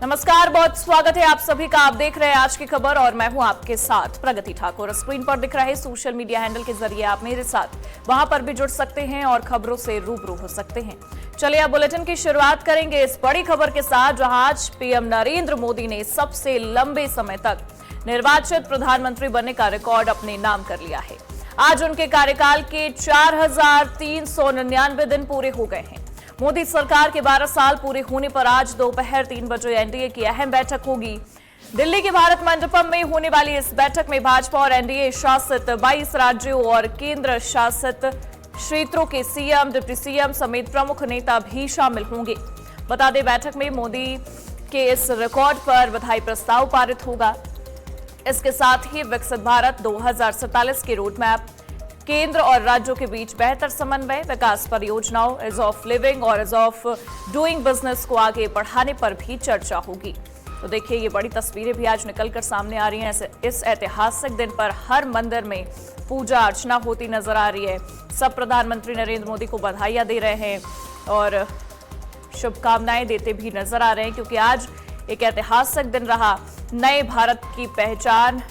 नमस्कार, बहुत स्वागत है आप सभी का। आप देख रहे हैं आज की खबर और मैं हूं आपके साथ प्रगति ठाकुर। स्क्रीन पर दिख रहे सोशल मीडिया हैंडल के जरिए आप मेरे साथ वहां पर भी जुड़ सकते हैं और खबरों से रूबरू हो सकते हैं। चलिए अब बुलेटिन की शुरुआत करेंगे इस बड़ी खबर के साथ, जहां आज पीएम नरेंद्र मोदी ने सबसे लंबे समय तक निर्वाचित प्रधानमंत्री बनने का रिकॉर्ड अपने नाम कर लिया है। आज उनके कार्यकाल के 4,399 दिन पूरे हो गए हैं। मोदी सरकार के 12 साल पूरे होने पर आज दोपहर 3 बजे एनडीए की अहम बैठक होगी। दिल्ली के भारत मंडपम में होने वाली इस बैठक में भाजपा और एनडीए शासित 22 राज्यों और केंद्र शासित क्षेत्रों के सीएम, डिप्टी सीएम समेत प्रमुख नेता भी शामिल होंगे। बता दें, बैठक में मोदी के इस रिकॉर्ड पर बधाई प्रस्ताव पारित होगा। इसके साथ ही विकसित भारत 2047 के रोड मैप, केंद्र और राज्यों के बीच बेहतर समन्वय, विकास परियोजनाओं, इज ऑफ लिविंग और इज ऑफ डूइंग बिजनेस को आगे बढ़ाने पर भी चर्चा होगी। तो देखिए, ये बड़ी तस्वीरें भी आज निकलकर सामने आ रही हैं। इस ऐतिहासिक दिन पर हर मंदिर में पूजा अर्चना होती नजर आ रही है। सब प्रधानमंत्री नरेंद्र मोदी को बधाइयां दे रहे हैं और शुभकामनाएं देते भी नजर आ रहे हैं, क्योंकि आज एक ऐतिहासिक दिन रहा। नए भारत की पहचान,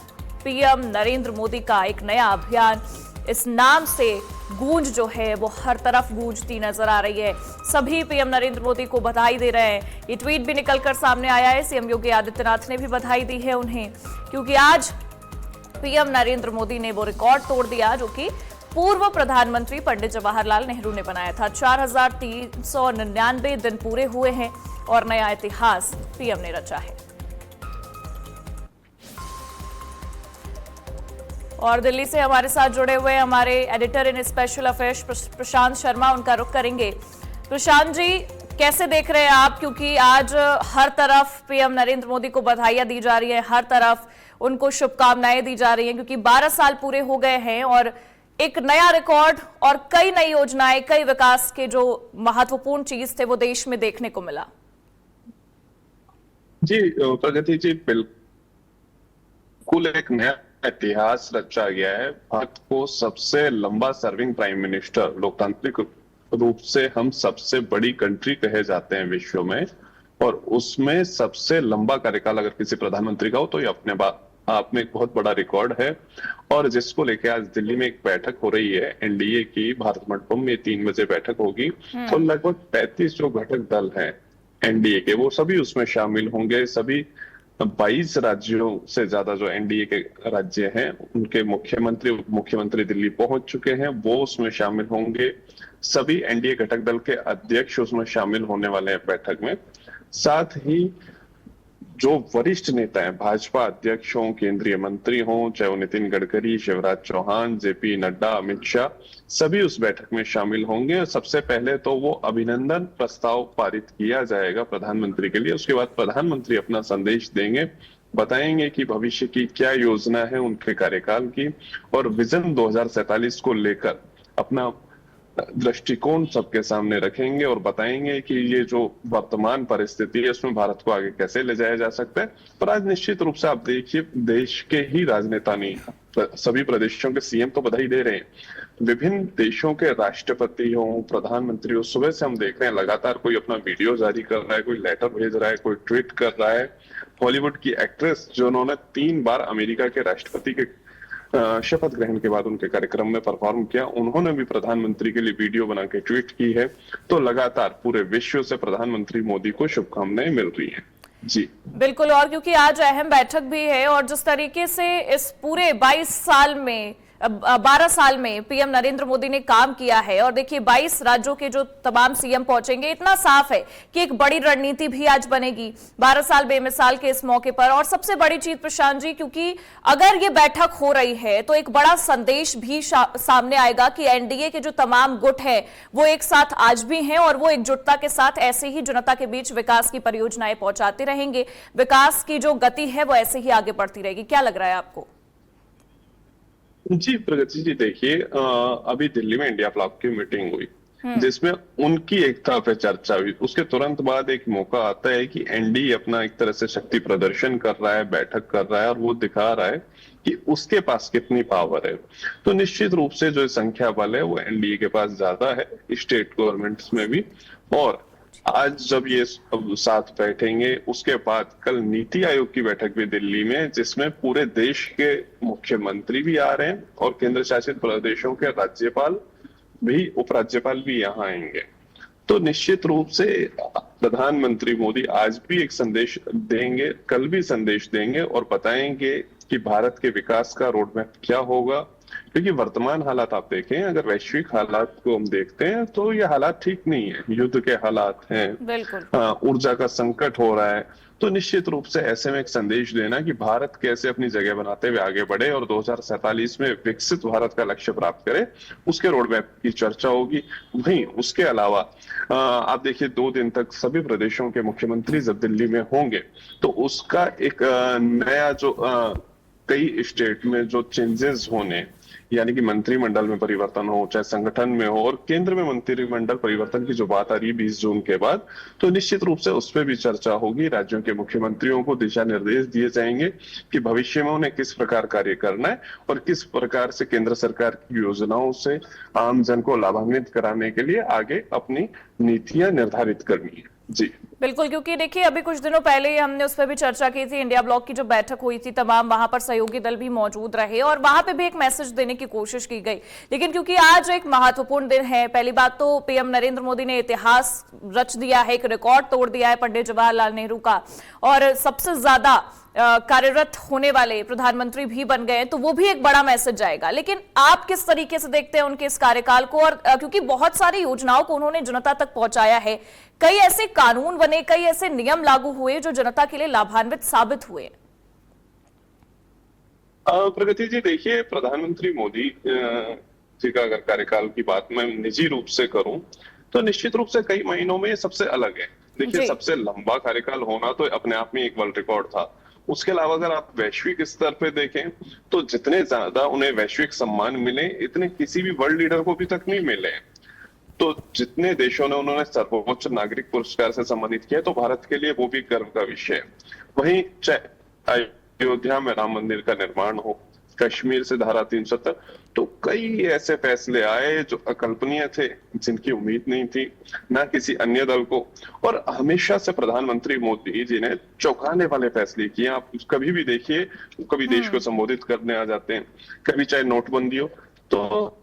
पीएम नरेंद्र मोदी का एक नया अभियान, इस नाम से गूंज जो है वो हर तरफ गूंजती नजर आ रही है। सभी पीएम नरेंद्र मोदी को बधाई दे रहे हैं। ये ट्वीट भी निकलकर सामने आया है। सीएम योगी आदित्यनाथ ने भी बधाई दी है उन्हें, क्योंकि आज पीएम नरेंद्र मोदी ने वो रिकॉर्ड तोड़ दिया जो कि पूर्व प्रधानमंत्री पंडित जवाहरलाल नेहरू ने बनाया था। 4,399 दिन पूरे हुए हैं और नया इतिहास पीएम ने रचा है। और दिल्ली से हमारे साथ जुड़े हुए हमारे एडिटर इन स्पेशल अफेयर्स प्रशांत शर्मा, उनका रुख करेंगे। प्रशांत जी, कैसे देख रहे हैं आप, क्योंकि आज हर तरफ पीएम नरेंद्र मोदी को बधाइयां दी जा रही है, हर तरफ उनको शुभकामनाएं दी जा रही हैं, क्योंकि 12 साल पूरे हो गए हैं और एक नया रिकॉर्ड और कई नई योजनाएं, कई विकास के जो महत्वपूर्ण चीज थे वो देश में देखने को मिला। जी प्रगति जी, बिल्कुल एक नया इतिहास रचा गया है। भारत को सबसे लंबा सर्विंग प्राइम मिनिस्टर, लोकतांत्रिक रूप से हम सबसे बड़ी कंट्री कहे जाते हैं विश्व में, और उसमें सबसे लंबा कार्यकाल अगर किसी प्रधानमंत्री का हो तो ये अपने आप में एक बहुत बड़ा रिकॉर्ड है। और जिसको लेके आज दिल्ली में एक बैठक हो रही है एनडीए की, भारत मंडपम में 3 बजे बैठक होगी। तो लगभग 35 जो घटक दल हैं एनडीए के, वो सभी उसमें शामिल होंगे। सभी 22 राज्यों से ज्यादा जो एनडीए के राज्य हैं उनके मुख्यमंत्री, उप मुख्यमंत्री दिल्ली पहुंच चुके हैं, वो उसमें शामिल होंगे। सभी एनडीए घटक दल के अध्यक्ष उसमें शामिल होने वाले हैं बैठक में। साथ ही जो वरिष्ठ नेता हैं, भाजपा अध्यक्ष हों, केंद्रीय मंत्री हों, चाहे वो नितिन गडकरी, शिवराज चौहान, जेपी नड्डा, अमित शाह, सभी उस बैठक में शामिल होंगे। सबसे पहले तो वो अभिनंदन प्रस्ताव पारित किया जाएगा प्रधानमंत्री के लिए। उसके बाद प्रधानमंत्री अपना संदेश देंगे, बताएंगे कि भविष्य की क्या योजना है उनके कार्यकाल की, और विजन 2047 को लेकर अपना दृष्टिकोण सबके सामने रखेंगे और बताएंगे कि ये जो वर्तमान परिस्थिति है उसमें भारत को आगे कैसे ले जाया जा सकता है। पर आज निश्चित रूप से आप देखिए, देश के ही राजनेता नहीं, सभी प्रदेशों के सीएम तो बधाई दे रहे हैं। विभिन्न देशों के राष्ट्रपति हो, प्रधानमंत्री हो, सुबह से हम देख रहे हैं लगातार कोई अपना वीडियो जारी कर रहा है, कोई लेटर भेज रहा है, कोई ट्वीट कर रहा है। हॉलीवुड की एक्ट्रेस जो उन्होंने 3 बार अमेरिका के राष्ट्रपति के शपथ ग्रहण के बाद उनके कार्यक्रम में परफॉर्म किया, उन्होंने भी प्रधानमंत्री के लिए वीडियो बना के ट्वीट की है। तो लगातार पूरे विश्व से प्रधानमंत्री मोदी को शुभकामनाएं मिल रही हैं। जी बिल्कुल, और क्योंकि आज अहम बैठक भी है और जिस तरीके से इस पूरे 12 साल में पीएम नरेंद्र मोदी ने काम किया है, और देखिए 22 राज्यों के जो तमाम सीएम पहुंचेंगे, इतना साफ है कि एक बड़ी रणनीति भी आज बनेगी 12 साल बेमिसाल के इस मौके पर। और सबसे बड़ी चीज प्रशांत जी, क्योंकि अगर ये बैठक हो रही है तो एक बड़ा संदेश भी सामने आएगा कि एनडीए के जो तमाम गुट है वो एक साथ आज भी हैं और वो एकजुटता के साथ ऐसे ही जनता के बीच विकास की परियोजनाएं पहुंचाते रहेंगे। विकास की जो गति है वो ऐसे ही आगे बढ़ती रहेगी। क्या लग रहा है आपको? जी प्रगति जी, देखिए अभी दिल्ली में इंडिया फ्लॉग की मीटिंग हुई जिसमें उनकी एकता पे चर्चा हुई। उसके तुरंत बाद एक मौका आता है कि एनडीए अपना एक तरह से शक्ति प्रदर्शन कर रहा है, बैठक कर रहा है, और वो दिखा रहा है कि उसके पास कितनी पावर है। तो निश्चित रूप से जो संख्या बल है वो एनडीए के पास ज्यादा है, स्टेट गवर्नमेंट्स में भी। और आज जब ये सब साथ बैठेंगे, उसके बाद कल नीति आयोग की बैठक भी दिल्ली में, जिसमें पूरे देश के मुख्यमंत्री भी आ रहे हैं और केंद्र शासित प्रदेशों के राज्यपाल भी, उपराज्यपाल भी यहाँ आएंगे। तो निश्चित रूप से प्रधानमंत्री मोदी आज भी एक संदेश देंगे, कल भी संदेश देंगे और बताएंगे कि भारत के विकास का रोड मैप क्या होगा। क्योंकि वर्तमान हालात आप देखें, अगर वैश्विक हालात को हम देखते हैं तो ये हालात ठीक नहीं है, युद्ध के हालात हैं, बिल्कुल। ऊर्जा का संकट हो रहा है। तो निश्चित रूप से ऐसे में एक संदेश देना कि भारत कैसे अपनी जगह बनाते हुए आगे बढ़े और 2047 में विकसित भारत का लक्ष्य प्राप्त करे, उसके रोड मैप की चर्चा होगी। वहीं उसके अलावा आप देखिए 2 दिन तक सभी प्रदेशों के मुख्यमंत्री जब दिल्ली में होंगे तो उसका एक नया जो कई स्टेट में जो चेंजेस होने, यानी कि मंत्रिमंडल में परिवर्तन हो, चाहे संगठन में हो, और केंद्र में मंत्रिमंडल परिवर्तन की जो बात आ रही है 20 जून के बाद, तो निश्चित रूप से उस पर भी चर्चा होगी। राज्यों के मुख्यमंत्रियों को दिशा निर्देश दिए जाएंगे कि भविष्य में उन्हें किस प्रकार कार्य करना है और किस प्रकार से केंद्र सरकार की योजनाओं से आम जन को लाभान्वित कराने के लिए आगे अपनी नीतियां निर्धारित करनी है। जी बिल्कुल, क्योंकि देखिए अभी कुछ दिनों पहले ही हमने उस पर भी चर्चा की थी, इंडिया ब्लॉक की जो बैठक हुई थी, तमाम वहां पर सहयोगी दल भी मौजूद रहे और वहां पे भी एक मैसेज देने की कोशिश की गई। लेकिन क्योंकि आज एक महत्वपूर्ण दिन है, पहली बात तो पीएम नरेंद्र मोदी ने इतिहास रच दिया है, एक रिकॉर्ड तोड़ दिया है पंडित जवाहरलाल नेहरू का, और सबसे ज्यादा कार्यरत होने वाले प्रधानमंत्री भी बन गए, तो वो भी एक बड़ा मैसेज जाएगा। लेकिन आप किस तरीके से देखते हैं उनके इस कार्यकाल को? और क्योंकि बहुत सारी योजनाओं को उन्होंने जनता तक पहुंचाया है, कई ऐसे कानून बने, कई ऐसे नियम लागू हुए जो जनता के लिए लाभान्वित साबित हुए। प्रगति जी, देखिए प्रधानमंत्री मोदी जी का अगर कार्यकाल की बात मैं निजी रूप से करूं तो निश्चित रूप से कई महीनों में सबसे अलग है। देखिए सबसे लंबा कार्यकाल होना तो अपने आप में एक वर्ल्ड रिकॉर्ड था। उसके अलावा अगर आप वैश्विक स्तर पे देखें तो जितने ज्यादा उन्हें वैश्विक सम्मान मिले, इतने किसी भी वर्ल्ड लीडर को अभी तक नहीं मिले। तो जितने देशों ने उन्होंने सर्वोच्च नागरिक पुरस्कार से सम्मानित किया, तो भारत के लिए वो भी गर्व का विषय है। वहीं चाहे अयोध्या में राम मंदिर का निर्माण हो, कश्मीर से धारा 370, तो कई ऐसे फैसले आए जो अकल्पनीय थे, जिनकी उम्मीद नहीं थी ना किसी अन्य दल को। और हमेशा से प्रधानमंत्री मोदी जी ने चौंकाने वाले फैसले किए। आप कभी भी देखिए, कभी देश को संबोधित करने आ जाते हैं, कभी चाहे नोटबंदी हो, तो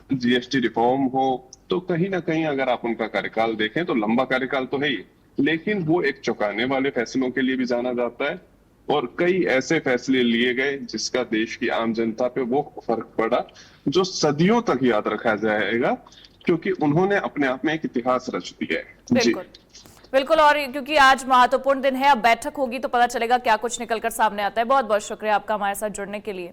जीएसटी रिफॉर्म हो, तो कहीं ना कहीं अगर आप उनका कार्यकाल देखें तो लंबा कार्यकाल तो है ही, लेकिन वो एक चौंकाने वाले फैसलों के लिए भी जाना जाता है। और कई ऐसे फैसले लिए गए जिसका देश की आम जनता पे वो फर्क पड़ा जो सदियों तक याद रखा जाएगा, क्योंकि उन्होंने अपने आप में एक इतिहास रच दिया है। बिल्कुल बिल्कुल, और क्योंकि आज महत्वपूर्ण दिन है, अब बैठक होगी तो पता चलेगा क्या कुछ निकलकर सामने आता है। बहुत बहुत शुक्रिया आपका हमारे साथ जुड़ने के लिए।